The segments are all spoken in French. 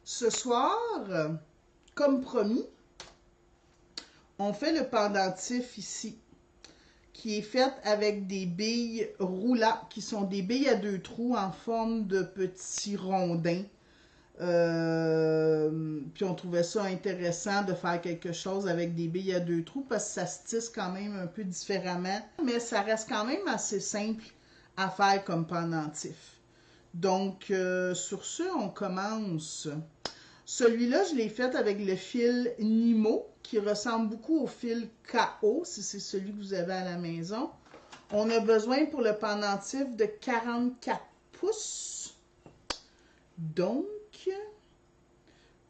Ce soir, comme promis, on fait le pendentif ici, qui est fait avec des billes roulants, qui sont des billes à 2 trous en forme de petits rondins. Puis on trouvait ça intéressant de faire quelque chose avec des billes à 2 trous parce que ça se tisse quand même un peu différemment, mais ça reste quand même assez simple à faire comme pendentif. Donc, sur ce, on commence. Celui-là, je l'ai fait avec le fil Nimo, qui ressemble beaucoup au fil KO, si c'est celui que vous avez à la maison. On a besoin pour le pendentif de 44 pouces. Donc,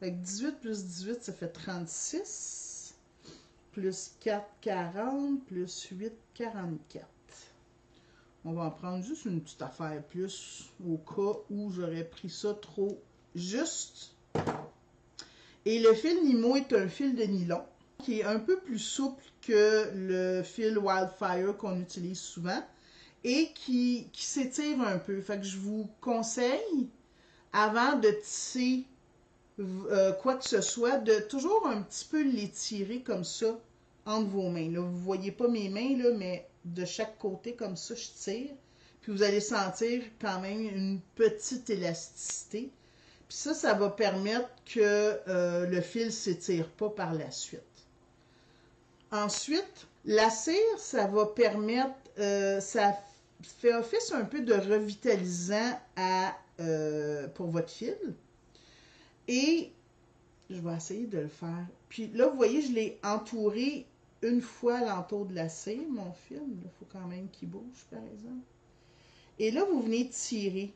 avec 18 plus 18, ça fait 36. Plus 4, 40. Plus 8, 44. On va en prendre juste une petite affaire plus au cas où j'aurais pris ça trop juste. Et le fil Nimo est un fil de nylon qui est un peu plus souple que le fil Wildfire qu'on utilise souvent et qui s'étire un peu. Fait que je vous conseille, avant de tisser quoi que ce soit, de toujours un petit peu l'étirer comme ça entre vos mains. Là, vous ne voyez pas mes mains, là, mais de chaque côté, comme ça, je tire. Puis vous allez sentir quand même une petite élasticité. Puis ça va permettre que le fil ne s'étire pas par la suite. Ensuite, la cire, ça va permettre, ça fait office un peu de revitalisant pour votre fil. Et je vais essayer de le faire. Puis là, vous voyez, je l'ai entouré une fois l'entour de la cire, mon fil. Il faut quand même qu'il bouge, par exemple. Et là, vous venez tirer.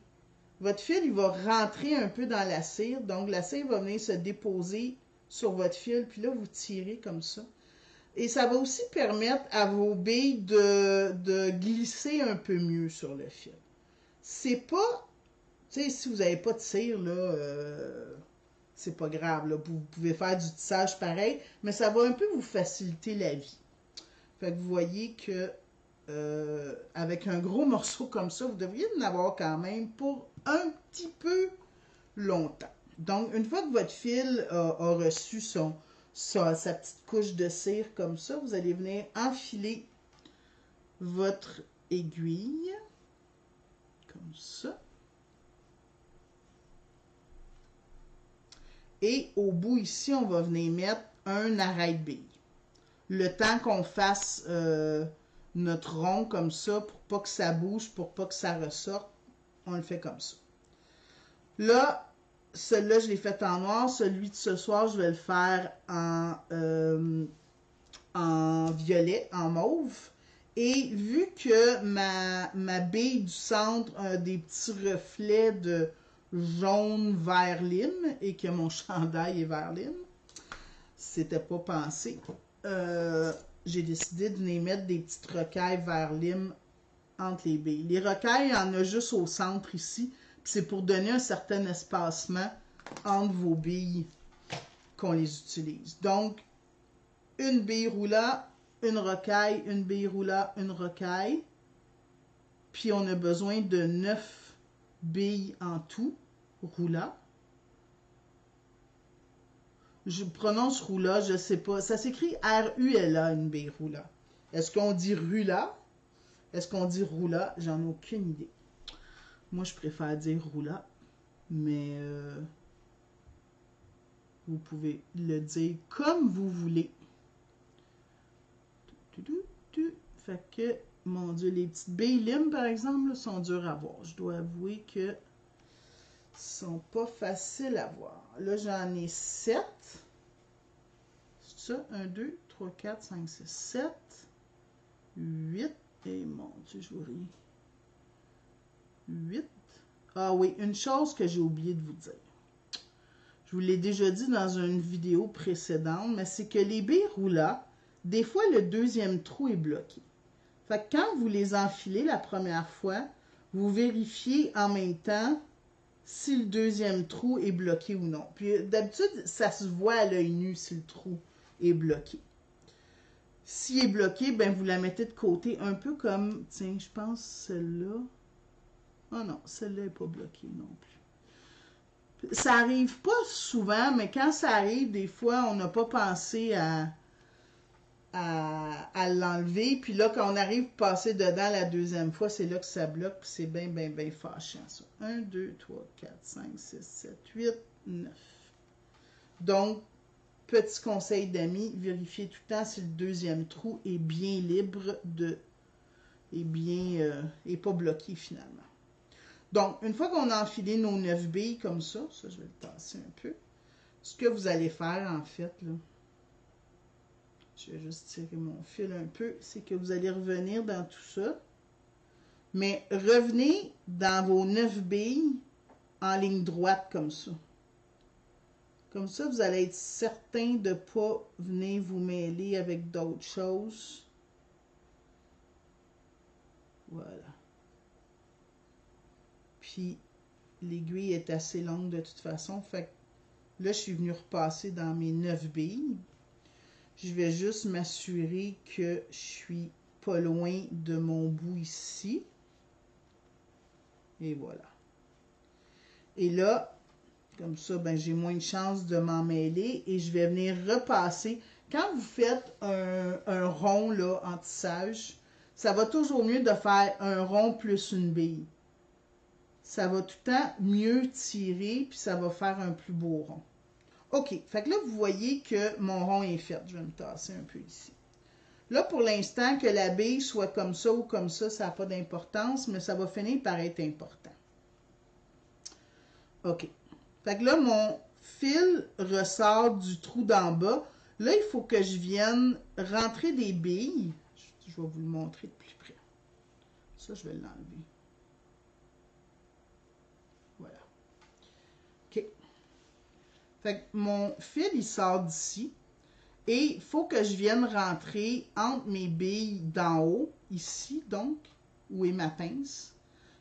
Votre fil, il va rentrer un peu dans la cire. Donc, la cire va venir se déposer sur votre fil. Puis là, vous tirez comme ça. Et ça va aussi permettre à vos billes de glisser un peu mieux sur le fil. C'est pas... Tu sais, si vous n'avez pas de cire, là... c'est pas grave, là. Vous pouvez faire du tissage pareil, mais ça va un peu vous faciliter la vie. Fait que vous voyez que avec un gros morceau comme ça, vous devriez en avoir quand même pour un petit peu longtemps. Donc, une fois que votre fil a reçu sa petite couche de cire comme ça, vous allez venir enfiler votre aiguille comme ça. Et au bout ici, on va venir mettre un arrête-bille. Le temps qu'on fasse notre rond comme ça, pour pas que ça bouge, pour pas que ça ressorte, on le fait comme ça. Là, celui-là, je l'ai fait en noir. Celui de ce soir, je vais le faire en violet, en mauve. Et vu que ma bille du centre a des petits reflets de jaune vert lime et que mon chandail est vert lime, c'était pas pensé. J'ai décidé de venir mettre des petites rocailles vert lime entre les billes. Les rocailles, il y en a juste au centre ici. C'est pour donner un certain espacement entre vos billes qu'on les utilise. Donc, une bille roulant, une rocaille, une bille roulant, une rocaille. Puis on a besoin de 9 billes en tout, roulant. Je prononce roula, je sais pas. Ça s'écrit R-U-L-A, une bille roula. Est-ce qu'on dit rula? Est-ce qu'on dit roula? J'en ai aucune idée. Moi, je préfère dire roula, mais vous pouvez le dire comme vous voulez. Fait que, mon Dieu, les petites billes limes, par exemple, là, sont dures à voir. Je dois avouer que sont pas faciles à voir. Là, j'en ai 7. C'est ça? 1, 2, 3, 4, 5, 6, 7, 8. Et mon Dieu, je vous ris. 8. Ah oui, une chose que j'ai oublié de vous dire. Je vous l'ai déjà dit dans une vidéo précédente, mais c'est que les billes roulant, des fois, le deuxième trou est bloqué. Fait que quand vous les enfilez la première fois, vous vérifiez en même temps si le deuxième trou est bloqué ou non. Puis d'habitude, ça se voit à l'œil nu si le trou est bloqué. S'il est bloqué, ben vous la mettez de côté un peu comme, tiens, je pense celle-là. Oh non, celle-là n'est pas bloquée non plus. Ça arrive pas souvent, mais quand ça arrive, des fois, on n'a pas pensé à l'enlever. Puis là, quand on arrive à passer dedans la deuxième fois, c'est là que ça bloque. Puis c'est bien, bien, bien fâchant, ça. 1, 2, 3, 4, 5, 6, 7, 8, 9. Donc, petit conseil d'amis, vérifiez tout le temps si le deuxième trou est bien libre et pas bloqué finalement. Donc, une fois qu'on a enfilé nos 9 billes comme ça, je vais le tasser un peu. Ce que vous allez faire, en fait, là, je vais juste tirer mon fil un peu, c'est que vous allez revenir dans tout ça. Mais revenez dans vos 9 billes en ligne droite comme ça. Comme ça, vous allez être certain de ne pas venir vous mêler avec d'autres choses. Voilà. Puis, l'aiguille est assez longue de toute façon. Fait que là, je suis venue repasser dans mes 9 billes. Je vais juste m'assurer que je suis pas loin de mon bout ici. Et voilà. Et là, comme ça, ben, j'ai moins de chances de m'en mêler et je vais venir repasser. Quand vous faites un rond là, en tissage, ça va toujours mieux de faire un rond plus une bille. Ça va tout le temps mieux tirer puis ça va faire un plus beau rond. OK, fait que là, vous voyez que mon rond est fait. Je vais me tasser un peu ici. Là, pour l'instant, que la bille soit comme ça ou comme ça n'a pas d'importance, mais ça va finir par être important. OK. Fait que là, mon fil ressort du trou d'en bas. Là, il faut que je vienne rentrer des billes. Je vais vous le montrer de plus près. Ça, je vais l'enlever. Voilà. OK. Fait que mon fil, il sort d'ici. Et il faut que je vienne rentrer entre mes billes d'en haut, ici donc, où est ma pince.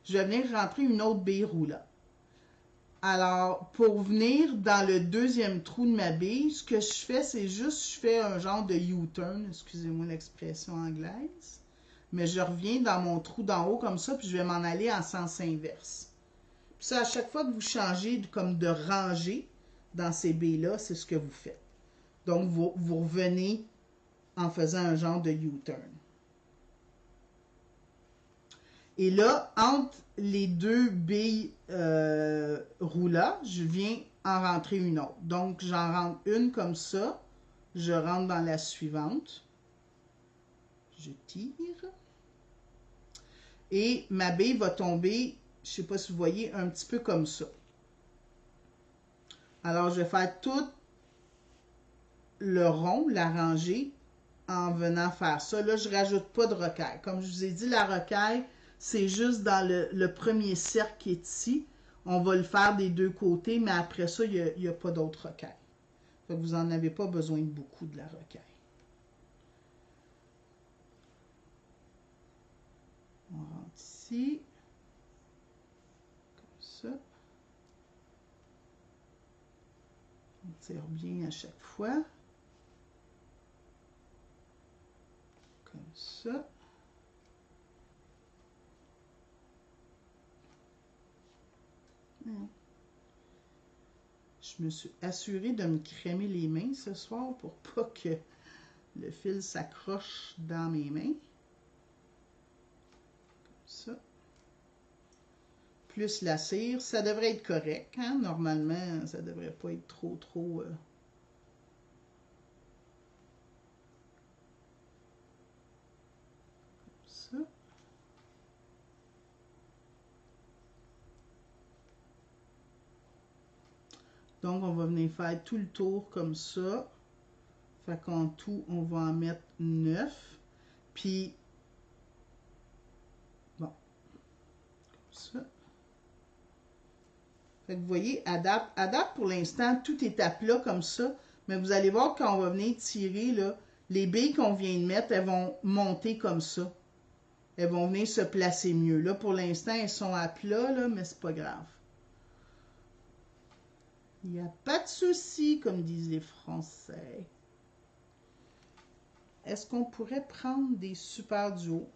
Je vais venir rentrer une autre bille roulante. Alors, pour venir dans le deuxième trou de ma bille, ce que je fais, c'est juste, je fais un genre de U-turn, excusez-moi l'expression anglaise, mais je reviens dans mon trou d'en haut comme ça, puis je vais m'en aller en sens inverse. Puis ça, à chaque fois que vous changez comme de rangée dans ces billes-là, c'est ce que vous faites. Donc, vous revenez en faisant un genre de U-turn. Et là, entre les deux billes roulas, je viens en rentrer une autre. Donc, j'en rentre une comme ça. Je rentre dans la suivante. Je tire. Et ma bille va tomber, je ne sais pas si vous voyez, un petit peu comme ça. Alors, je vais faire tout le rond, la rangée, en venant faire ça. Là, je ne rajoute pas de rocaille. Comme je vous ai dit, la rocaille, c'est juste dans le premier cercle qui est ici. On va le faire des deux côtés, mais après ça, il n'y a pas d'autre rocaille. Fait que vous n'en avez pas besoin de beaucoup de la rocaille. On rentre ici. Comme ça. On tire bien à chaque fois. Comme ça. Je me suis assurée de me crémer les mains ce soir pour pas que le fil s'accroche dans mes mains. Comme ça. Plus la cire, ça devrait être correct. Hein? Normalement, ça devrait pas être trop. Comme ça. Donc, on va venir faire tout le tour comme ça. Fait qu'en tout, on va en mettre 9. Puis, bon, comme ça. Fait que vous voyez, à date pour l'instant, tout est à plat comme ça. Mais vous allez voir quand on va venir tirer, là, les billes qu'on vient de mettre, elles vont monter comme ça. Elles vont venir se placer mieux. Là, pour l'instant, elles sont à plat, là, mais c'est pas grave. Il n'y a pas de souci, comme disent les Français. Est-ce qu'on pourrait prendre des super duos?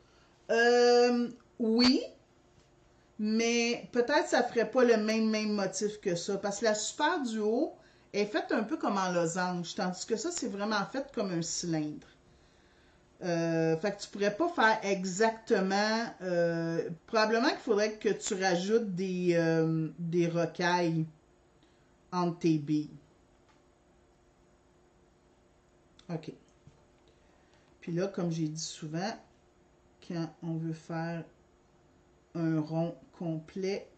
Oui, mais peut-être ça ferait pas le même motif que ça, parce que la super du haut est faite un peu comme en losange, tandis que ça, c'est vraiment fait comme un cylindre. Fait que tu pourrais pas faire exactement... probablement qu'il faudrait que tu rajoutes des rocailles entre tes billes. OK. Puis là, comme j'ai dit souvent, quand on veut faire un rond complet,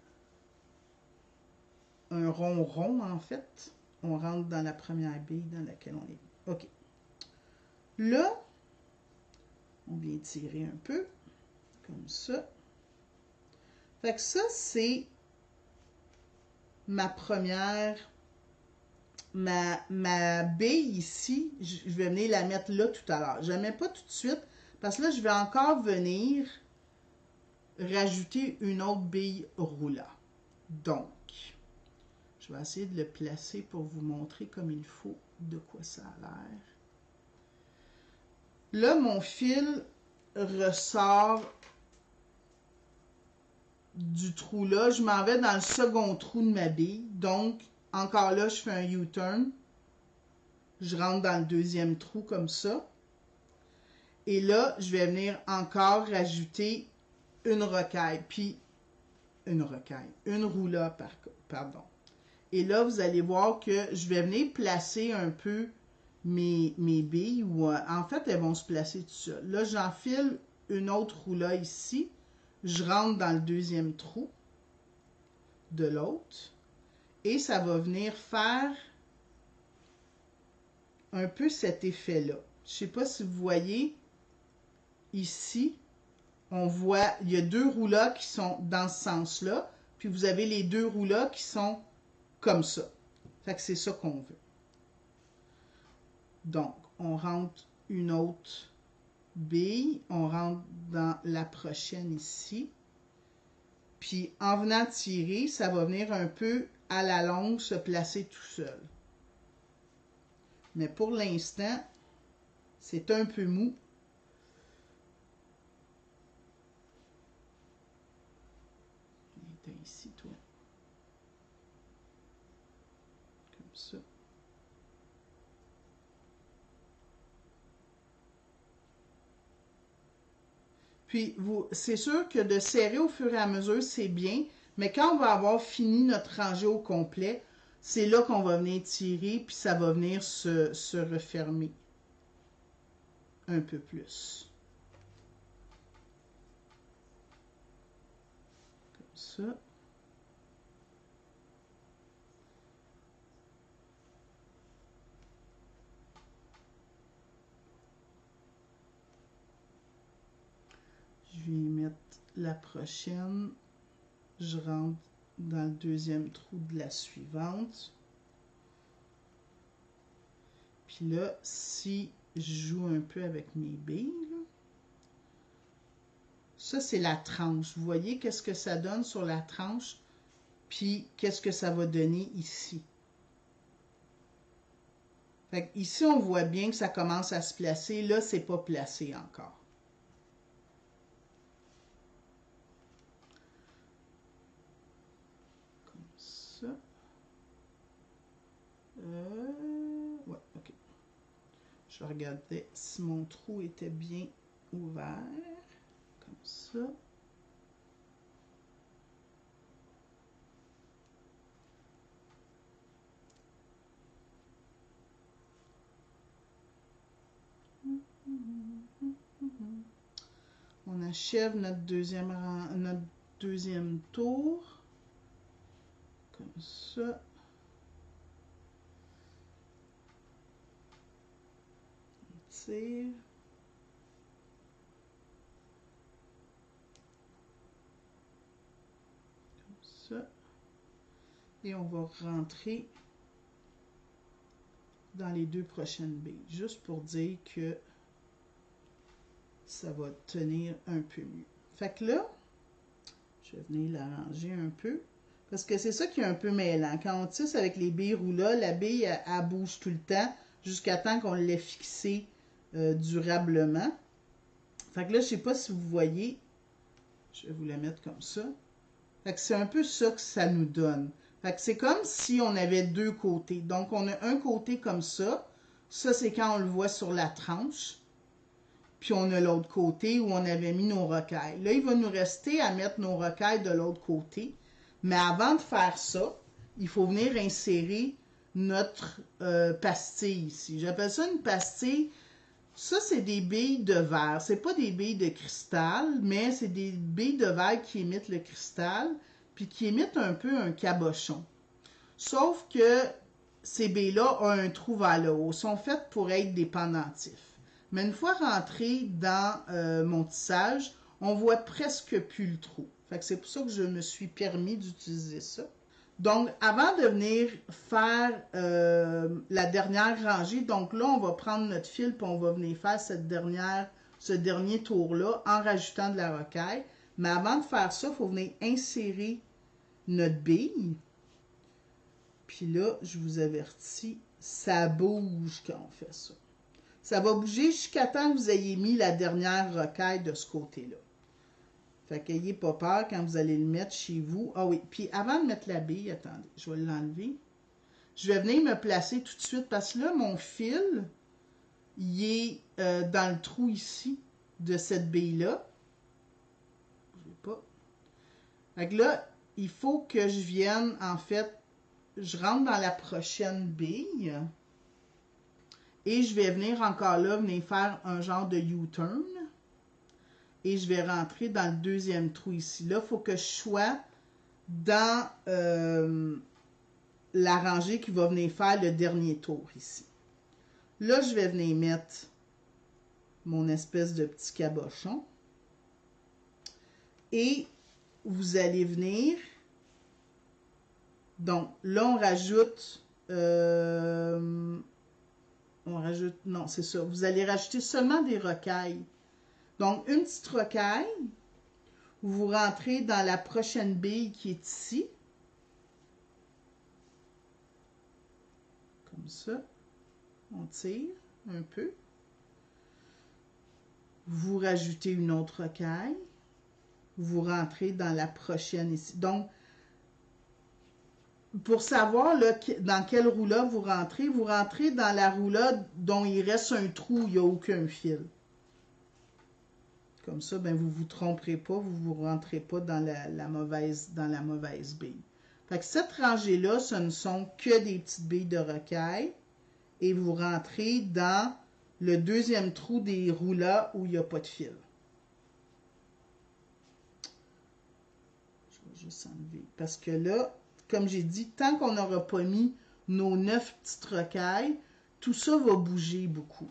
un rond en fait, on rentre dans la première bille dans laquelle on est. OK. Là, on vient tirer un peu, comme ça. Fait que ça, c'est ma première, ma bille ici. Je vais venir la mettre là tout à l'heure. Je ne la mets pas tout de suite, parce que là, je vais encore venir rajouter une autre bille roulant. Donc, je vais essayer de le placer pour vous montrer comme il faut de quoi ça a l'air. Là, mon fil ressort du trou là. Je m'en vais dans le second trou de ma bille. Donc, encore là, je fais un U-turn. Je rentre dans le deuxième trou comme ça. Et là, je vais venir encore rajouter une rocaille. Puis, une rocaille. Une roula, pardon. Et là, vous allez voir que je vais venir placer un peu mes billes. Ou, en fait, elles vont se placer tout seul. Là, j'enfile une autre roula ici. Je rentre dans le deuxième trou de l'autre. Et ça va venir faire un peu cet effet-là. Je ne sais pas si vous voyez ici, on voit, il y a deux roulas qui sont dans ce sens-là, puis vous avez les deux roulas qui sont comme ça. Fait que c'est ça qu'on veut. Donc, on rentre une autre bille, on rentre dans la prochaine ici. Puis en venant tirer, ça va venir un peu à la longue se placer tout seul. Mais pour l'instant, c'est un peu mou. Viens ici, toi. Comme ça. Puis, c'est sûr que de serrer au fur et à mesure, c'est bien, mais quand on va avoir fini notre rangée au complet, c'est là qu'on va venir tirer, puis ça va venir se refermer un peu plus. Comme ça. Je vais mettre la prochaine. Je rentre dans le deuxième trou de la suivante. Puis là, si je joue un peu avec mes billes, ça c'est la tranche. Vous voyez qu'est-ce que ça donne sur la tranche, puis qu'est-ce que ça va donner ici. Fait que ici, on voit bien que ça commence à se placer. Là, c'est pas placé encore. Comme ça. Ouais, ok. Je regardais si mon trou était bien ouvert. Comme ça. On achève notre deuxième tour. Comme ça. On tire. Comme ça. Et on va rentrer dans les deux prochaines billes. Juste pour dire que ça va tenir un peu mieux. Fait que là, je vais venir l'arranger un peu. Parce que c'est ça qui est un peu mêlant. Quand on tisse avec les billes roulas, la bille, elle bouge tout le temps jusqu'à temps qu'on l'ait fixée durablement. Fait que là, je ne sais pas si vous voyez. Je vais vous la mettre comme ça. Fait que c'est un peu ça que ça nous donne. Fait que c'est comme si on avait deux côtés. Donc, on a un côté comme ça. Ça, c'est quand on le voit sur la tranche. Puis on a l'autre côté où on avait mis nos rocailles. Là, il va nous rester à mettre nos rocailles de l'autre côté. Mais avant de faire ça, il faut venir insérer notre pastille ici. J'appelle ça une pastille. Ça, c'est des billes de verre. C'est pas des billes de cristal, mais c'est des billes de verre qui émettent le cristal, puis qui émettent un peu un cabochon. Sauf que ces billes-là ont un trou vers le haut. Sont faites pour être des pendentifs. Mais une fois rentré dans mon tissage, on voit presque plus le trou. Fait que c'est pour ça que je me suis permis d'utiliser ça. Donc, avant de venir faire la dernière rangée, donc là, on va prendre notre fil et on va venir faire ce dernier tour-là en rajoutant de la rocaille. Mais avant de faire ça, il faut venir insérer notre bille. Puis là, je vous avertis, ça bouge quand on fait ça. Ça va bouger jusqu'à temps que vous ayez mis la dernière rocaille de ce côté-là. Fait qu'ayez pas peur quand vous allez le mettre chez vous. Ah oui, puis avant de mettre la bille, attendez, je vais l'enlever. Je vais venir me placer tout de suite parce que là, mon fil, il est dans le trou ici de cette bille-là. Je ne pas. Fait que là, il faut que je vienne, en fait, je rentre dans la prochaine bille. Et je vais venir encore là, venir faire un genre de U-turn. Et je vais rentrer dans le deuxième trou ici. Là, il faut que je sois dans la rangée qui va venir faire le dernier tour ici. Là, je vais venir mettre mon espèce de petit cabochon. Et vous allez venir. Donc, là, on rajoute, non, c'est ça. Vous allez rajouter seulement des rocailles. Donc, une petite rocaille. Vous rentrez dans la prochaine bille qui est ici. Comme ça. On tire un peu. Vous rajoutez une autre rocaille. Vous rentrez dans la prochaine ici. Donc, pour savoir là, dans quelle roue-là vous rentrez dans la roue-là dont il reste un trou, il n'y a aucun fil. Comme ça, ben, vous ne vous tromperez pas, vous ne rentrez pas dans la mauvaise bille. Fait que cette rangée-là, ce ne sont que des petites billes de rocaille. Et vous rentrez dans le deuxième trou des roues-là où il n'y a pas de fil. Je vais juste enlever. Parce que là, comme j'ai dit, tant qu'on n'aura pas mis nos 9 petites rocailles, tout ça va bouger beaucoup.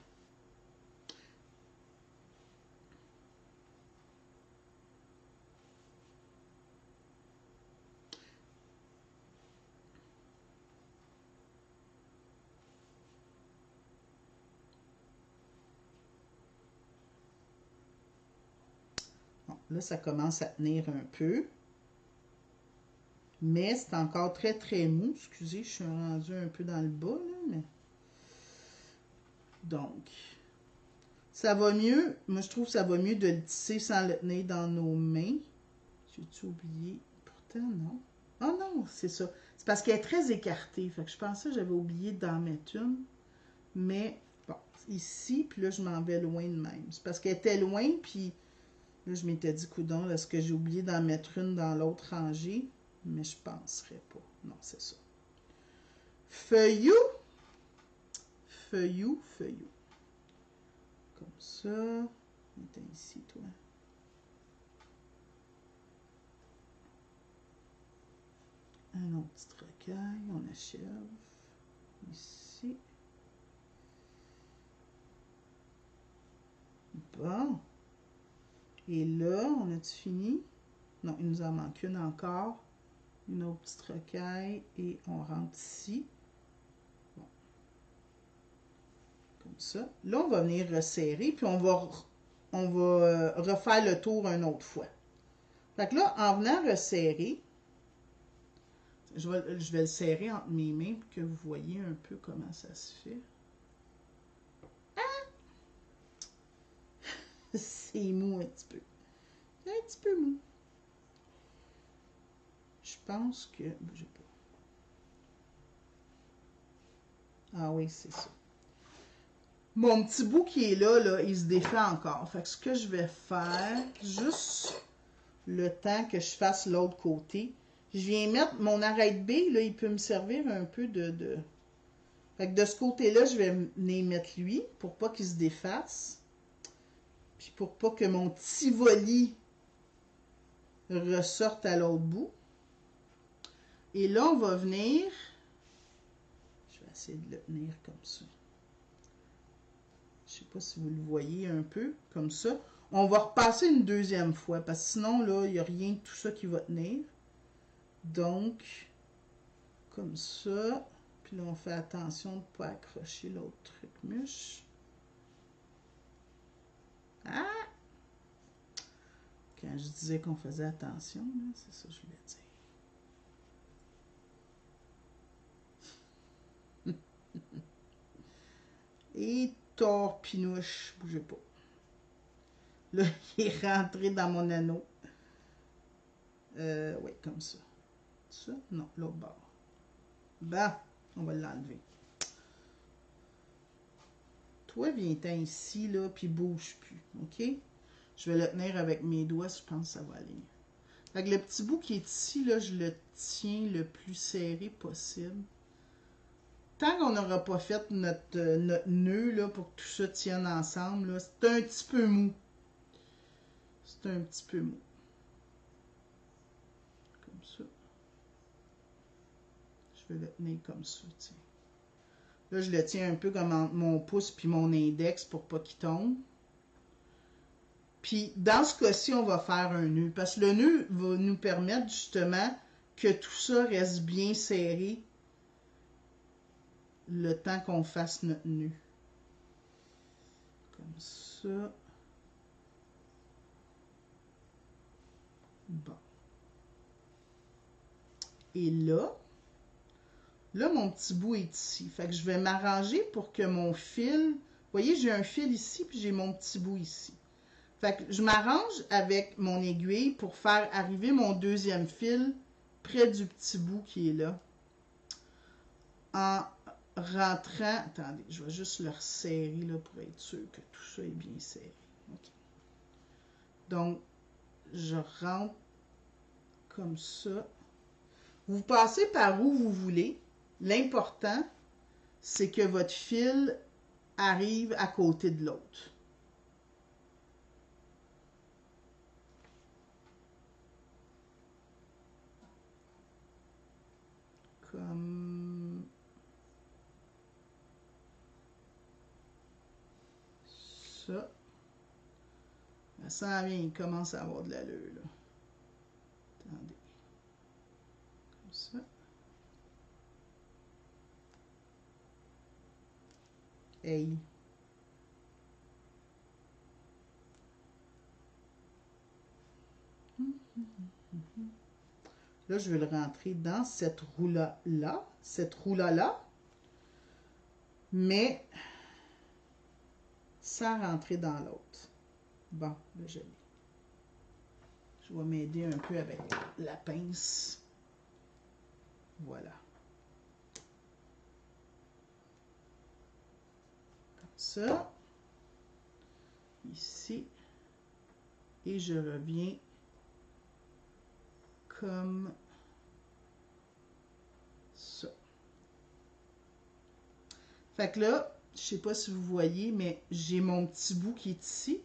Bon, là, ça commence à tenir un peu. Mais c'est encore très, très mou. Excusez, je suis rendue un peu dans le bas, là, mais... Donc, ça va mieux. Moi, je trouve que ça va mieux de le tisser sans le tenir dans nos mains. J'ai-tu oublié? Pourtant, non. Ah non, c'est ça. C'est parce qu'elle est très écartée. Fait que je pensais que j'avais oublié d'en mettre une. Mais, bon, ici, puis là, je m'en vais loin de même. C'est parce qu'elle était loin, puis là, je m'étais dit, coudonc, est-ce que j'ai oublié d'en mettre une dans l'autre rangée? Mais je penserais pas. Non, c'est ça. Feuillou. Feuillou, feuillou. Comme ça. Attends ici, toi. Un autre petit rocaille. On achève. Ici. Bon. Et là, on a-tu fini? Non, il nous en manque une encore. Une autre petite rocaille. Et on rentre ici. Bon. Comme ça. Là, on va venir resserrer. Puis on va refaire le tour une autre fois. Fait que là, en venant resserrer, je vais le serrer entre mes mains pour que vous voyez un peu comment ça se fait. Ah! C'est mou un petit peu. Un petit peu mou. pense que... Bougez pas. Ah oui, c'est ça. Mon petit bout qui est là, il se défait encore. Fait que ce que je vais faire, juste le temps que je fasse l'autre côté, je viens mettre mon arrête-B, là, il peut me servir un peu de... Fait que de ce côté-là, je vais venir mettre lui pour pas qu'il se défasse. Puis pour pas que mon tivoli ressorte à l'autre bout. Et là, on va venir... Je vais essayer de le tenir comme ça. Je sais pas si vous le voyez un peu, comme ça. On va repasser une deuxième fois, parce que sinon, là, il n'y a rien de tout ça qui va tenir. Donc, comme ça. Puis là, on fait attention de ne pas accrocher l'autre truc mûche. Ah! Quand je disais qu'on faisait attention, c'est ça que je voulais dire. Et torpinouche, bougez pas. Là, il est rentré dans mon anneau. Oui, comme ça. Ça? Non, l'autre bord. Ben, on va l'enlever. Toi, viens-t'en ici, là, puis bouge plus, OK? Je vais le tenir avec mes doigts, je pense que ça va aller. Fait que le petit bout qui est ici, là, je le tiens le plus serré possible. Tant qu'on n'aura pas fait notre nœud, là, pour que tout ça tienne ensemble, là, c'est un petit peu mou. C'est un petit peu mou. Comme ça. Je vais le tenir comme ça, tiens. Là, je le tiens un peu comme entre mon pouce puis mon index pour pas qu'il tombe. Puis, dans ce cas-ci, on va faire un nœud. Parce que le nœud va nous permettre, justement, que tout ça reste bien serré le temps qu'on fasse notre nœud. Comme ça. Bon. Et là, mon petit bout est ici. Fait que je vais m'arranger pour que mon fil... Vous voyez, j'ai un fil ici, puis j'ai mon petit bout ici. Fait que je m'arrange avec mon aiguille pour faire arriver mon deuxième fil près du petit bout qui est là. En rentrant... Attendez, je vais juste le resserrer là, pour être sûr que tout ça est bien serré. Okay. Donc, je rentre comme ça. Vous passez par où vous voulez. L'important, c'est que votre fil arrive à côté de l'autre. Comme ça. Ça vient, il commence à avoir de l'allure, là. Attendez. Comme ça. Hey. Là, je vais le rentrer dans cette roue-là, mais sans rentrer dans l'autre. Bon, là, je l'ai. Je vais m'aider un peu avec la pince. Voilà. Comme ça. Ici. Et je reviens comme ça. Fait que là, je sais pas si vous voyez, mais j'ai mon petit bout qui est ici,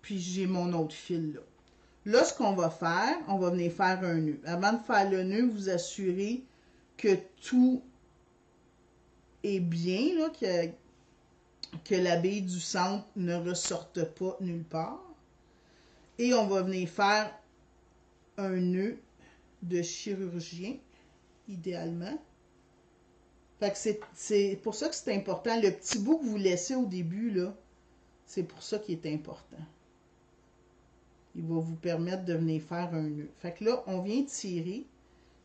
puis j'ai mon autre fil là. Là, ce qu'on va faire, on va venir faire un nœud. Avant de faire le nœud, vous assurez que tout est bien, là, que la bille du centre ne ressorte pas nulle part. Et on va venir faire un nœud de chirurgien, idéalement. Fait que c'est pour ça que c'est important. Le petit bout que vous laissez au début, là, c'est pour ça qu'il est important. Il va vous permettre de venir faire un nœud. Fait que là, on vient tirer.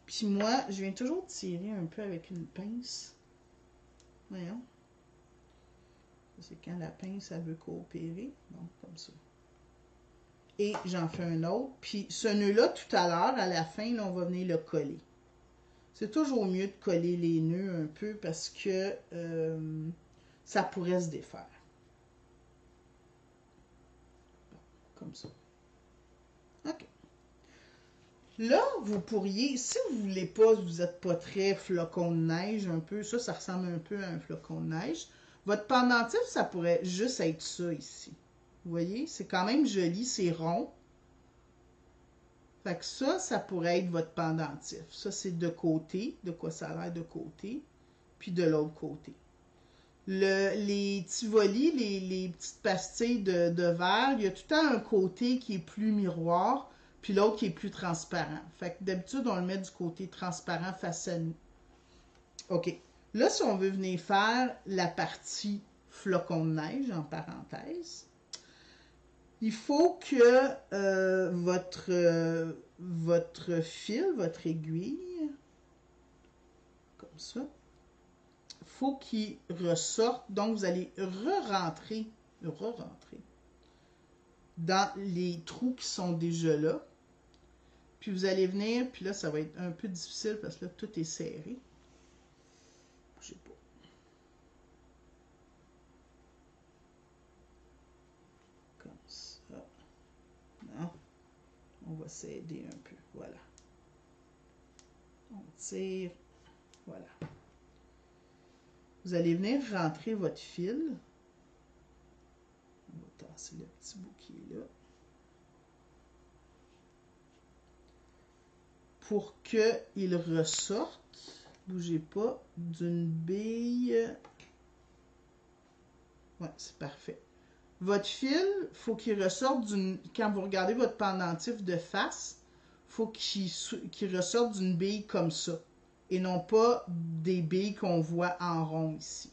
Puis moi, je viens toujours tirer un peu avec une pince. Voyons. C'est quand la pince, elle veut coopérer. Donc, comme ça. Et j'en fais un autre. Puis ce nœud-là, tout à l'heure, à la fin, là, on va venir le coller. C'est toujours mieux de coller les nœuds un peu parce que ça pourrait se défaire. Comme ça. OK. Là, vous pourriez, si vous voulez pas, vous n'êtes pas très flocon de neige un peu, ça ressemble un peu à un flocon de neige. Votre pendentif, ça pourrait juste être ça ici. Vous voyez, c'est quand même joli, c'est rond. Fait que ça pourrait être votre pendentif. Ça, c'est de côté, de quoi ça a l'air de côté, puis de l'autre côté. Les tivolis, les petites pastilles de verre, il y a tout le temps un côté qui est plus miroir, puis l'autre qui est plus transparent. Fait que d'habitude, on le met du côté transparent face à nous. OK. Là, si on veut venir faire la partie flocon de neige, en parenthèse, il faut que votre fil, votre aiguille, comme ça, faut qu'il ressorte. Donc, vous allez re-rentrer dans les trous qui sont déjà là. Puis vous allez venir, puis là, ça va être un peu difficile parce que là, tout est serré. Je sais pas. Comme ça. Non. On va s'aider un peu. Voilà. On tire. Voilà. Vous allez venir rentrer votre fil. On va tasser le petit bout qui est là. Pour qu'il ressorte, bougez pas, d'une bille. Ouais, c'est parfait. Votre fil, faut qu'il ressorte d'une... Quand vous regardez votre pendentif de face, faut qu'il ressorte d'une bille comme ça. Et non pas des billes qu'on voit en rond ici.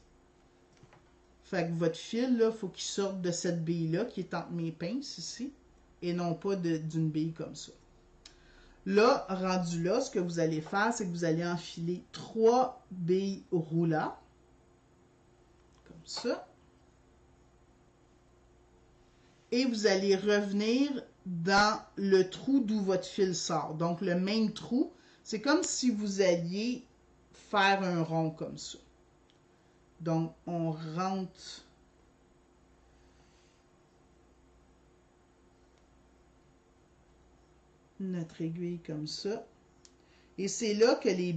Fait que votre fil, là, faut qu'il sorte de cette bille-là, qui est entre mes pinces ici, et non pas d'une bille comme ça. Là, rendu là, ce que vous allez faire, c'est que vous allez enfiler 3 billes roulantes, comme ça. Et vous allez revenir dans le trou d'où votre fil sort. Donc, le même trou, c'est comme si vous alliez faire un rond comme ça. Donc, on rentre notre aiguille comme ça. Et c'est là que les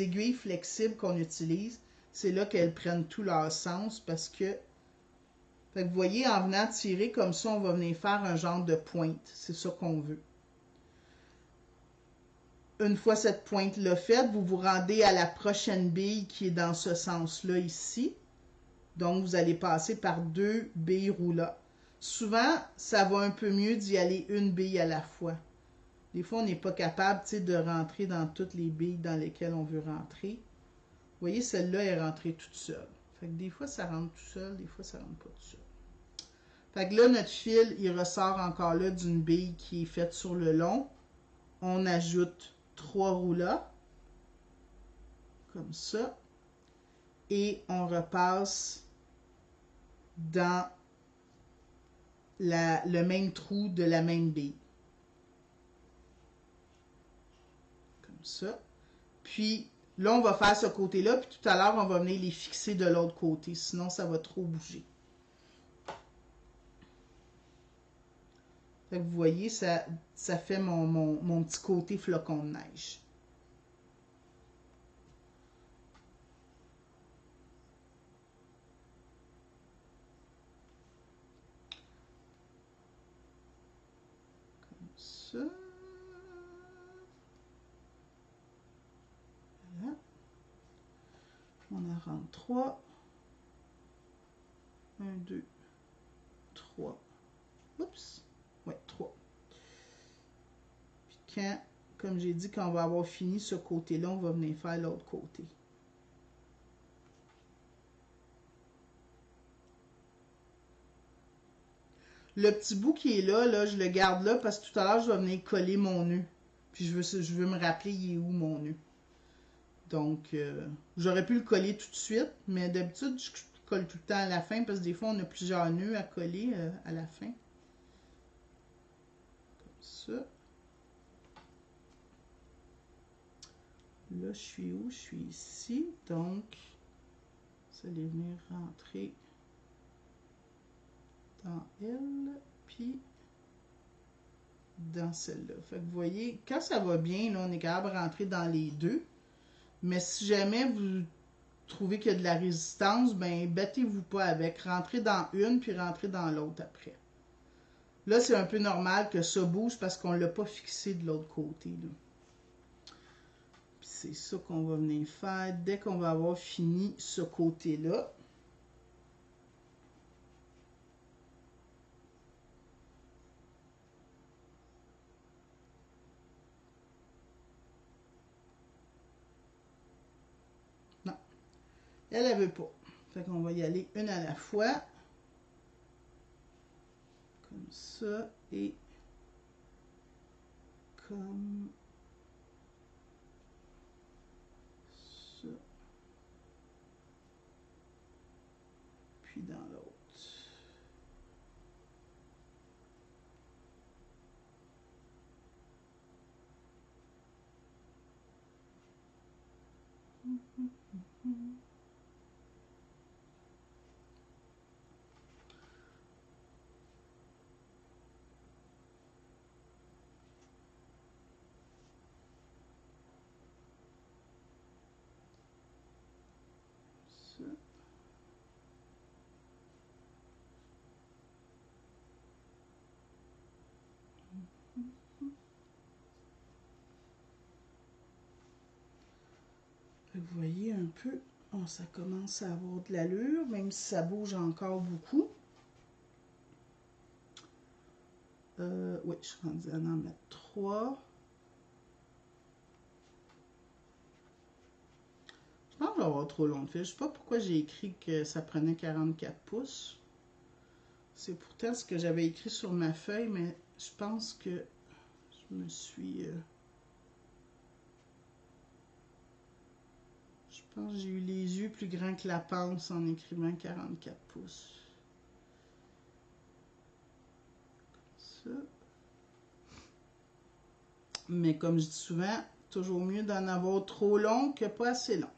aiguilles flexibles qu'on utilise, c'est là qu'elles prennent tout leur sens parce que, fait que vous voyez, en venant tirer comme ça, on va venir faire un genre de pointe. C'est ça qu'on veut. Une fois cette pointe-là faite, vous vous rendez à la prochaine bille qui est dans ce sens-là ici. Donc, vous allez passer par 2 billes roulantes. Souvent, ça va un peu mieux d'y aller une bille à la fois. Des fois, on n'est pas capable de rentrer dans toutes les billes dans lesquelles on veut rentrer. Vous voyez, celle-là est rentrée toute seule. Fait que des fois, ça rentre tout seul, des fois, ça rentre pas tout seul. Fait que là, notre fil, il ressort encore là d'une bille qui est faite sur le long. On ajoute 3 rouleaux, comme ça. Et on repasse dans le même trou de la même bille. Comme ça. Puis là, on va faire ce côté-là, puis tout à l'heure, on va venir les fixer de l'autre côté, sinon ça va trop bouger. Fait que vous voyez, ça fait mon petit côté flocon de neige. Comme ça. Voilà. On en rentre 3. 1, 2, 3. Oups. Ouais, 3. Puis quand, comme j'ai dit, quand on va avoir fini ce côté-là, on va venir faire l'autre côté. Le petit bout qui est là, je le garde là parce que tout à l'heure, je vais venir coller mon nœud. Puis je veux me rappeler il est où mon nœud. Donc, j'aurais pu le coller tout de suite, mais d'habitude, je colle tout le temps à la fin parce que des fois, on a plusieurs nœuds à coller à la fin. ça. Là, je suis où? Je suis ici. Donc, vous allez venir rentrer dans elle, puis dans celle-là. Fait que vous voyez, quand ça va bien, là, on est capable de rentrer dans les deux. Mais si jamais vous trouvez qu'il y a de la résistance, ben battez-vous pas avec. Rentrez dans une, puis rentrez dans l'autre après. Là, c'est un peu normal que ça bouge parce qu'on ne l'a pas fixé de l'autre côté. Là. Puis c'est ça qu'on va venir faire dès qu'on va avoir fini ce côté-là. Non, elle ne veut pas. Fait qu'on va y aller une à la fois. Comme ça et comme ça. Puis dans l'autre. Ça. Vous voyez un peu, oh, ça commence à avoir de l'allure, même si ça bouge encore beaucoup. Oui, je suis rendue à en mettre 3. Je pense que je vais avoir trop long de fil. Je ne sais pas pourquoi j'ai écrit que ça prenait 44 pouces. C'est pourtant ce que j'avais écrit sur ma feuille, mais je pense que je me suis... je pense que j'ai eu les yeux plus grands que la panse en écrivant 44 pouces. Comme ça. Mais comme je dis souvent, toujours mieux d'en avoir trop long que pas assez long.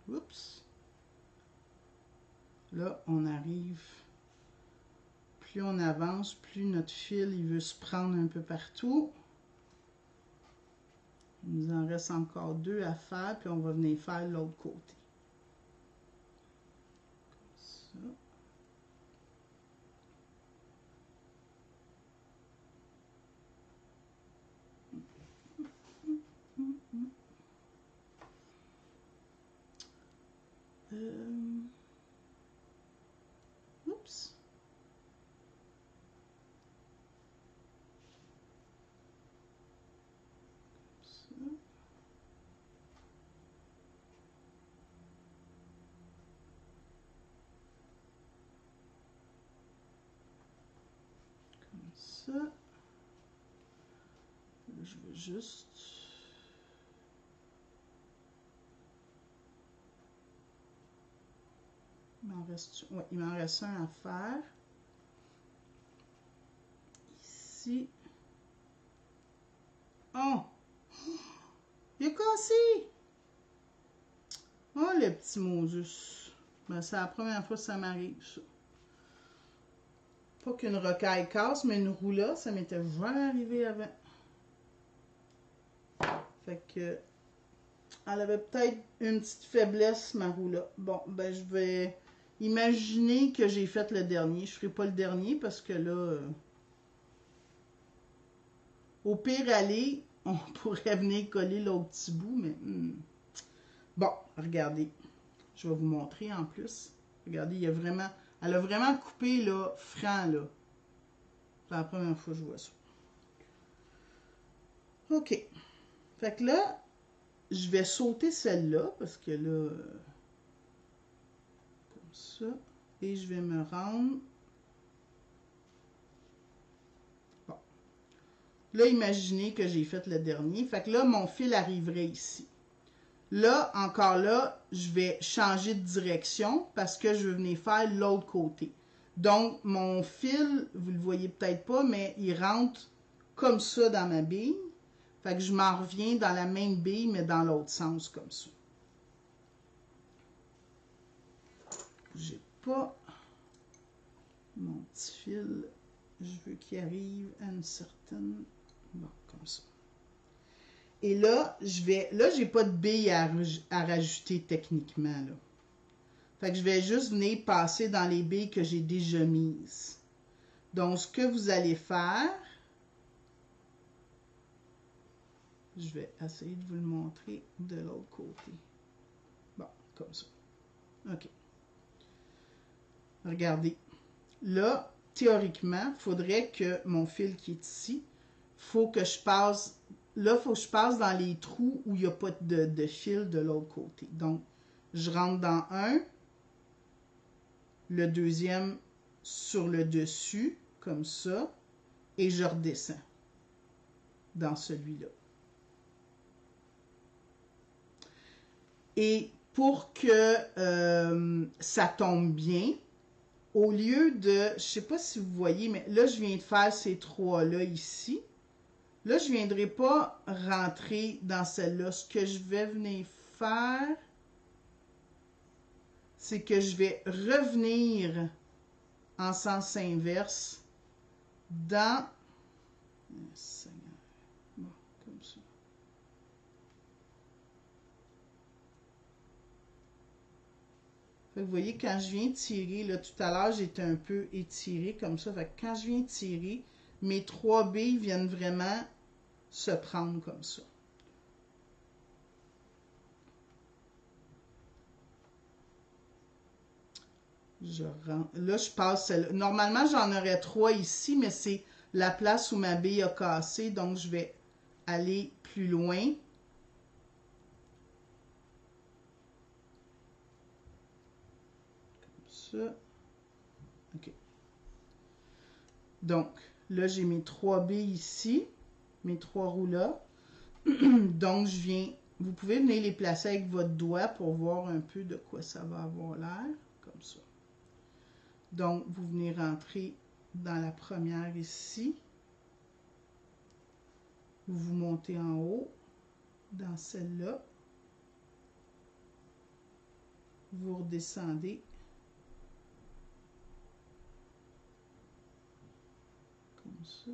Oups. Là, on arrive. Plus on avance, plus notre fil il veut se prendre un peu partout. Il nous en reste encore 2 à faire, puis on va venir faire l'autre côté. Comme ça. Oups. Comme ça. Là, je veux juste... il m'en reste un à faire. Ici. Oh! Il est cassé! Oh, le petit Moses. Ben, c'est la première fois que ça m'arrive, ça. Pas qu'une rocaille casse, mais une roue-là, ça m'était jamais arrivé avant. Fait que... elle avait peut-être une petite faiblesse, ma roue-là. Bon, ben, je vais imaginer que j'ai fait le dernier. Je ferai pas le dernier parce que là... au pire, aller, on pourrait venir coller l'autre petit bout, mais... Bon, regardez. Je vais vous montrer en plus. Regardez, il y a vraiment... elle a vraiment coupé, là, franc, là. C'est la première fois que je vois ça. OK. Fait que là, je vais sauter celle-là, parce que là... comme ça. Et je vais me rendre Là, imaginez que j'ai fait le dernier. Fait que là, mon fil arriverait ici. Là, encore là, je vais changer de direction parce que je veux venir faire l'autre côté. Donc, mon fil, vous le voyez peut-être pas, mais il rentre comme ça dans ma bille. Fait que je m'en reviens dans la même bille, mais dans l'autre sens, comme ça. J'ai pas mon petit fil. Je veux qu'il arrive à une certaine... Bon, comme ça. Et là, j'ai pas de bille à rajouter techniquement, là. Fait que je vais juste venir passer dans les billes que j'ai déjà mises. Donc, ce que vous allez faire, je vais essayer de vous le montrer de l'autre côté. Bon, comme ça. OK. Regardez. Là, théoriquement, il faudrait que mon fil qui est ici, faut que je passe... Là, il faut que je passe dans les trous où il n'y a pas de fil de l'autre côté. Donc, je rentre dans un, le deuxième sur le dessus, comme ça, et je redescends dans celui-là. Et pour que ça tombe bien, au lieu de, je ne sais pas si vous voyez, mais là, je viens de faire ces trois-là ici. Là, je ne viendrai pas rentrer dans celle-là. Ce que je vais venir faire, c'est que je vais revenir en sens inverse dans... Bon, comme ça. Fait que vous voyez, quand je viens tirer, là, tout à l'heure, j'étais un peu étiré comme ça. Fait que quand je viens tirer, mes trois billes viennent vraiment se prendre comme ça. Je rentre. Là, je passe celle-là. Normalement, j'en aurais trois ici, mais c'est la place où ma bille a cassé. Donc, je vais aller plus loin. Comme ça. OK. Donc, là, j'ai mes trois billes ici. Mes trois roues là. Donc, je viens... Vous pouvez venir les placer avec votre doigt pour voir un peu de quoi ça va avoir l'air. Comme ça. Donc, vous venez rentrer dans la première ici. Vous montez en haut, dans celle-là. Vous redescendez. Comme ça.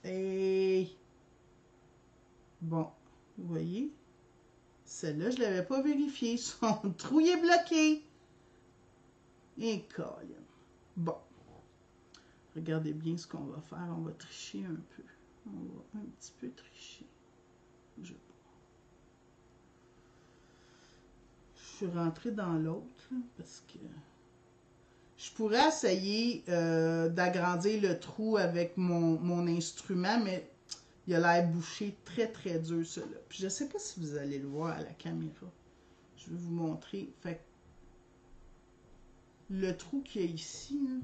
Et bon, vous voyez, celle-là, je ne l'avais pas vérifiée. Son trou est bloqué. Et Colin. Bon. Regardez bien ce qu'on va faire. On va tricher un peu. On va un petit peu tricher. Je suis rentrée dans l'autre parce que je pourrais essayer d'agrandir le trou avec mon instrument, mais il a l'air bouché très très dur celui-là. Puis je ne sais pas si vous allez le voir à la caméra. Je vais vous montrer. Fait que le trou qu'il y a ici, là,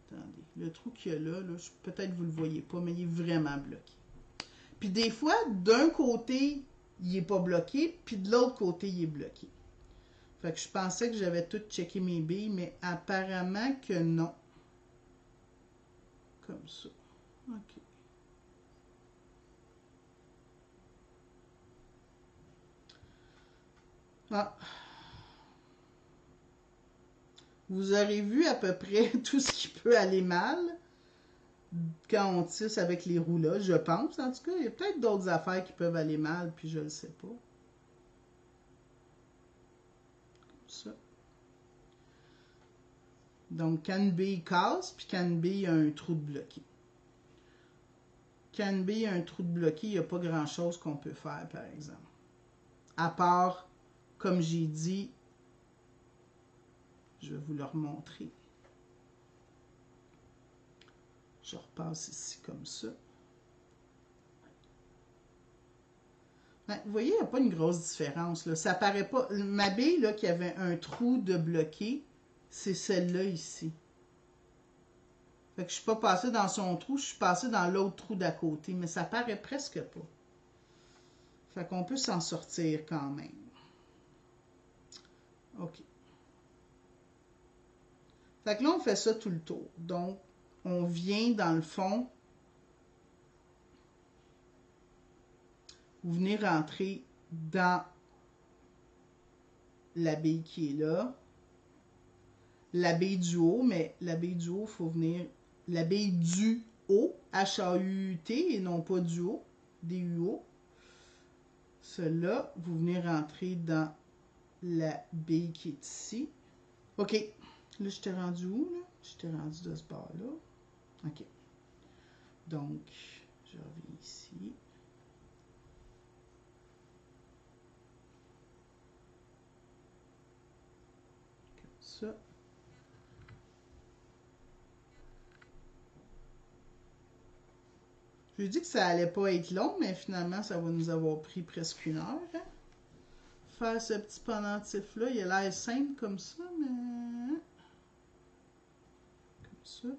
attendez, le trou qu'il y a là, peut-être vous ne le voyez pas, mais il est vraiment bloqué. Puis des fois, d'un côté, il n'est pas bloqué, puis de l'autre côté, il est bloqué. Fait que je pensais que j'avais tout checké mes billes, mais apparemment que non. Comme ça. OK. Ah. Vous aurez vu à peu près tout ce qui peut aller mal quand on tisse avec les roues-là, je pense. En tout cas, il y a peut-être d'autres affaires qui peuvent aller mal, puis je ne le sais pas. Comme ça. Donc, quand une bille casse, puis quand une bille a un trou de bloqué. Quand une bille a un trou de bloqué, il n'y a pas grand-chose qu'on peut faire, par exemple. À part, comme j'ai dit, je vais vous le remontrer. Je repasse ici comme ça. Vous voyez, il n'y a pas une grosse différence. Là. Ça paraît pas. Ma bille là, qui avait un trou de bloqué, c'est celle-là ici. Fait que je suis pas passée dans son trou, je suis passée dans l'autre trou d'à côté, mais ça paraît presque pas. Fait qu'on peut s'en sortir quand même. OK. Fait que là, on fait ça tout le tour. Donc, on vient dans le fond. Vous venez rentrer dans la bille qui est là. La bille du haut, mais la bille du haut, il faut venir... La bille du haut, H-A-U-T, et non pas du haut, D-U-O. Celle-là, vous venez rentrer dans la bille qui est ici. OK. Là, je t'ai rendu où, là? Je t'ai rendu de ce bord-là. OK. Donc, je reviens ici. Comme ça. Je lui ai dit que ça allait pas être long, mais finalement, ça va nous avoir pris presque 1 heure. Hein? Faire ce petit pendentif-là, il a l'air simple comme ça, mais... Comme ça.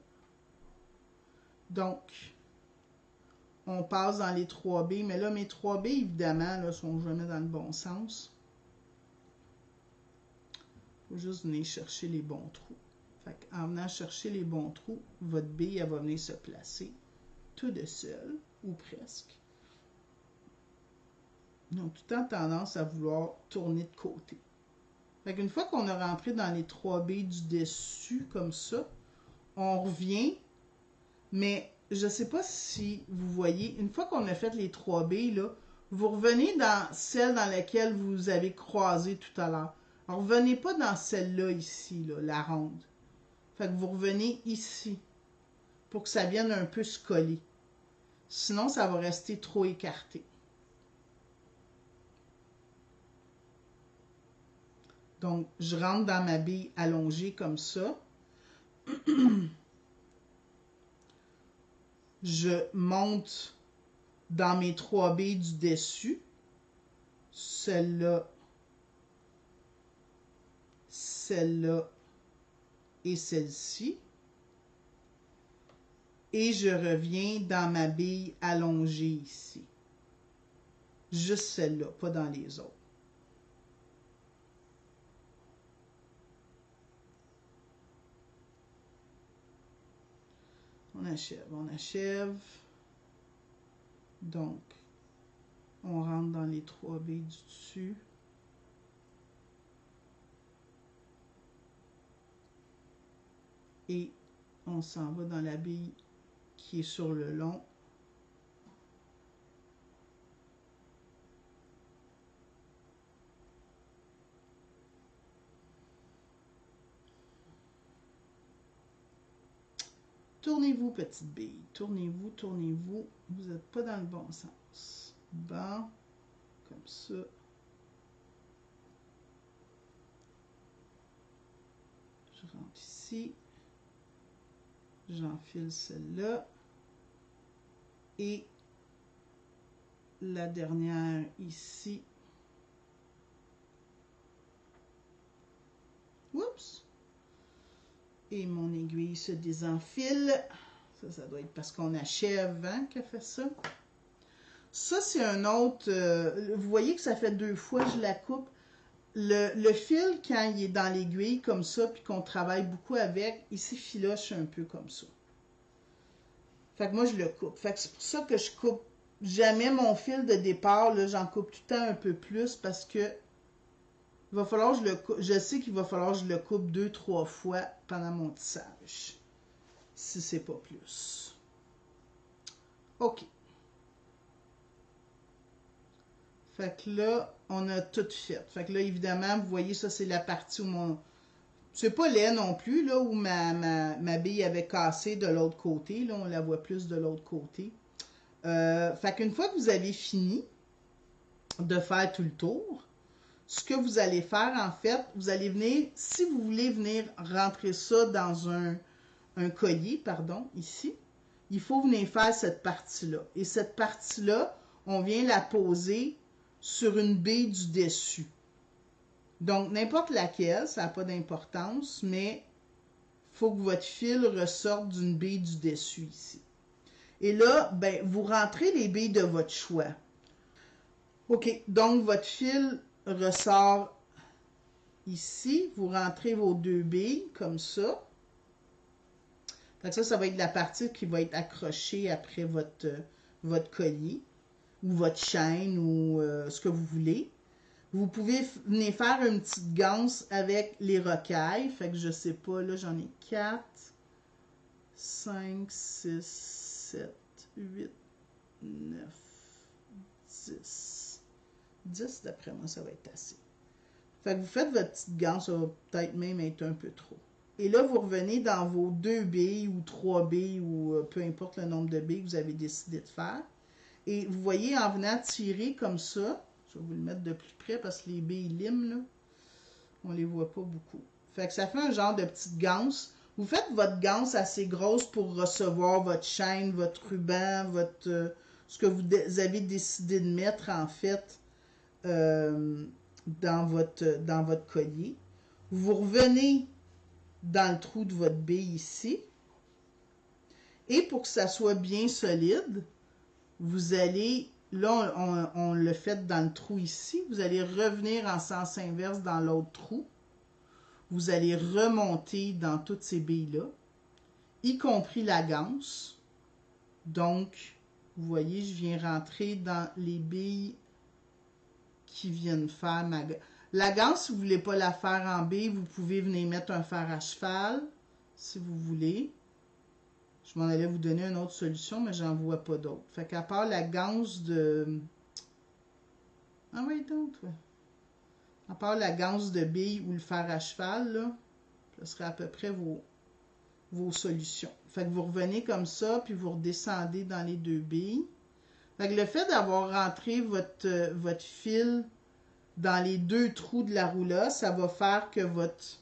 Donc, on passe dans les 3B, mais là, mes 3B, évidemment, ne sont jamais dans le bon sens. Il faut juste venir chercher les bons trous. Fait en venant chercher les bons trous, votre B, elle va venir se placer tout de seul, ou presque. Donc, tout en tendance à vouloir tourner de côté. Fait qu'une fois qu'on a rentré dans les 3B du dessus, comme ça, on revient, mais je ne sais pas si vous voyez, une fois qu'on a fait les 3B, là, vous revenez dans celle dans laquelle vous avez croisé tout à l'heure. Alors, revenez pas dans celle-là ici, là, la ronde. Fait que vous revenez ici, pour que ça vienne un peu se coller. Sinon, ça va rester trop écarté. Donc, je rentre dans ma bille allongée comme ça. Je monte dans mes 3B du dessus. Celle-là, celle-là et celle-ci. Et je reviens dans ma bille allongée ici. Juste celle-là, pas dans les autres. On achève, on achève. Donc, on rentre dans les 3B du dessus. Et on s'en va dans la bille qui est sur le long. Tournez-vous, petite bille. Tournez-vous, tournez-vous. Vous n'êtes pas dans le bon sens. Bon, comme ça. Je rentre ici. J'enfile celle-là. Et la dernière ici. Oups! Et mon aiguille se désenfile. Ça doit être parce qu'on achève, hein, qu'elle fait ça. Ça, c'est un autre... vous voyez que ça fait 2 fois que je la coupe. Le fil, quand il est dans l'aiguille comme ça, puis qu'on travaille beaucoup avec, il s'effiloche un peu comme ça. Fait que moi, je le coupe. Fait que c'est pour ça que je coupe jamais mon fil de départ. Là, j'en coupe tout le temps un peu plus parce que il va falloir que je le coupe. Je sais qu'il va falloir que je le coupe 2-3 fois pendant mon tissage. Si c'est pas plus. OK. Fait que là, on a tout fait. Fait que là, évidemment, vous voyez, ça, c'est la partie où mon... C'est pas laid non plus, là, où ma bille avait cassé de l'autre côté. Là, on la voit plus de l'autre côté. Fait qu'une fois que vous avez fini de faire tout le tour, ce que vous allez faire, en fait, vous allez venir, si vous voulez venir rentrer ça dans un collier, pardon, ici, il faut venir faire cette partie-là. Et cette partie-là, on vient la poser sur une bille du dessus. Donc, n'importe laquelle, ça n'a pas d'importance, mais faut que votre fil ressorte d'une bille du dessus ici. Et là, ben, vous rentrez les billes de votre choix. OK, donc votre fil ressort ici. Vous rentrez vos 2 billes comme ça. Fait que ça va être la partie qui va être accrochée après votre collier ou votre chaîne ou ce que vous voulez. Vous pouvez venir faire une petite ganse avec les rocailles. Fait que je sais pas, là j'en ai 4, 5, 6, 7, 8, 9, 10. 10 d'après moi, ça va être assez. Fait que vous faites votre petite ganse, ça va peut-être même être un peu trop. Et là, vous revenez dans vos 2 billes ou 3 billes ou peu importe le nombre de billes que vous avez décidé de faire. Et vous voyez, en venant tirer comme ça, je vais vous le mettre de plus près parce que les billes limes, là, on les voit pas beaucoup. Fait que ça fait un genre de petite ganse. Vous faites votre ganse assez grosse pour recevoir votre chaîne, votre ruban, ce que vous avez décidé de mettre en fait dans votre collier. Vous revenez dans le trou de votre bille ici. Et pour que ça soit bien solide, vous allez, là on le fait dans le trou ici, vous allez revenir en sens inverse dans l'autre trou. Vous allez remonter dans toutes ces billes-là, y compris la ganse. Donc, vous voyez, je viens rentrer dans les billes qui viennent faire ma ganse. La ganse, si vous ne voulez pas la faire en billes, vous pouvez venir mettre un fer à cheval, si vous voulez. Je m'en allais vous donner une autre solution, mais j'en vois pas d'autre. Fait qu'à part la ganse de... Ah oui, donc, ouais. À part la ganse de billes ou le fer à cheval, là, ce serait à peu près vos solutions. Fait que vous revenez comme ça, puis vous redescendez dans les 2 billes. Fait que le fait d'avoir rentré votre fil dans les 2 trous de la rouleuse, ça va faire que votre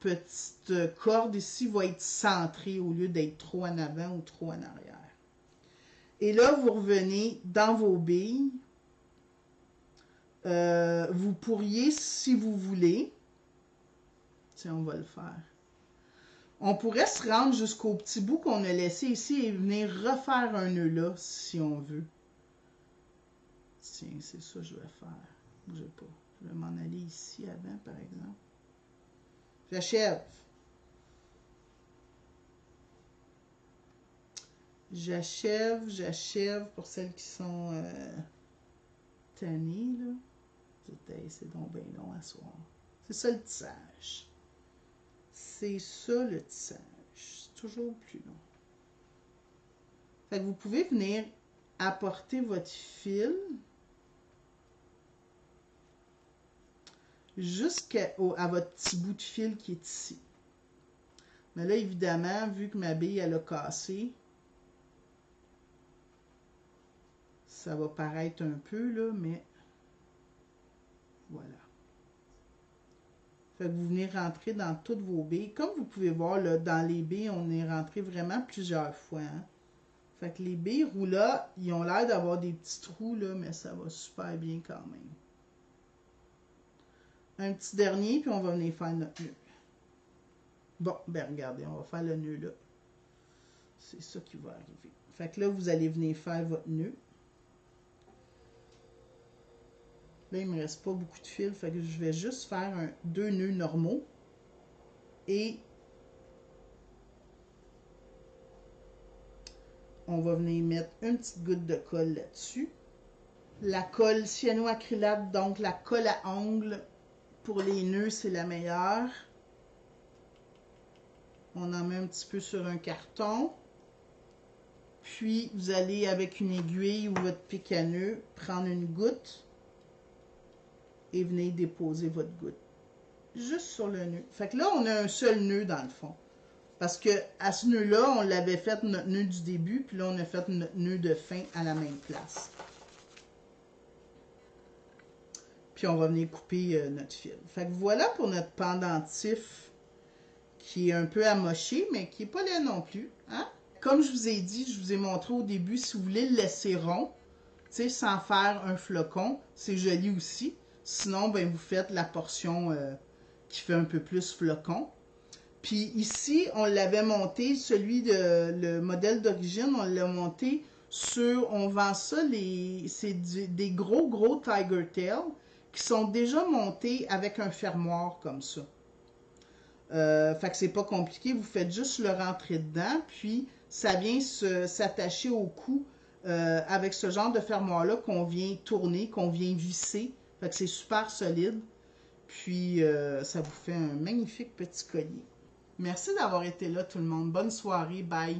petite corde ici va être centrée au lieu d'être trop en avant ou trop en arrière. Et là, vous revenez dans vos billes. Vous pourriez, si vous voulez, tiens, on va le faire. On pourrait se rendre jusqu'au petit bout qu'on a laissé ici et venir refaire un nœud là, si on veut. Tiens, c'est ça que je vais faire. Bougez pas. Je vais m'en aller ici avant, par exemple. J'achève. J'achève pour celles qui sont tannées, là. C'est donc bien long à soir. C'est ça le tissage. C'est ça le tissage. C'est toujours plus long. Fait que vous pouvez venir apporter votre fil jusqu'à votre petit bout de fil qui est ici. Mais là, évidemment, vu que ma bille, elle a cassé, ça va paraître un peu, là, mais voilà. Fait que vous venez rentrer dans toutes vos billes. Comme vous pouvez voir, là, dans les billes, on est rentré vraiment plusieurs fois. Hein? Fait que les billes roulas, ils ont l'air d'avoir des petits trous, là, mais ça va super bien quand même. Un petit dernier, puis on va venir faire notre nœud. Bon, ben regardez, on va faire le nœud là. C'est ça qui va arriver. Fait que là, vous allez venir faire votre nœud. Là, il ne me reste pas beaucoup de fil, fait que je vais juste faire 2 nœuds normaux. Et on va venir mettre une petite goutte de colle là-dessus. La colle cyanoacrylate, donc la colle à ongles, pour les nœuds, c'est la meilleure. On en met un petit peu sur un carton. Puis, vous allez, avec une aiguille ou votre pic à nœud, prendre une goutte et venez déposer votre goutte juste sur le nœud. Fait que là, on a un seul nœud dans le fond. Parce que à ce nœud-là, on l'avait fait notre nœud du début, puis là, on a fait notre nœud de fin à la même place. Puis on va venir couper notre fil. Fait que voilà pour notre pendentif qui est un peu amoché, mais qui n'est pas laid non plus. Hein? Comme je vous ai dit, je vous ai montré au début, si vous voulez le laisser rond, sans faire un flocon, c'est joli aussi. Sinon, ben, vous faites la portion qui fait un peu plus flocon. Puis ici, on l'avait monté, le modèle d'origine, on l'a monté on vend ça, c'est des gros Tiger Tail qui sont déjà montés avec un fermoir comme ça. Fait que c'est pas compliqué, vous faites juste le rentrer dedans, puis ça vient s'attacher au cou avec ce genre de fermoir-là qu'on vient tourner, qu'on vient visser. Fait que c'est super solide. Puis ça vous fait un magnifique petit collier. Merci d'avoir été là tout le monde. Bonne soirée. Bye.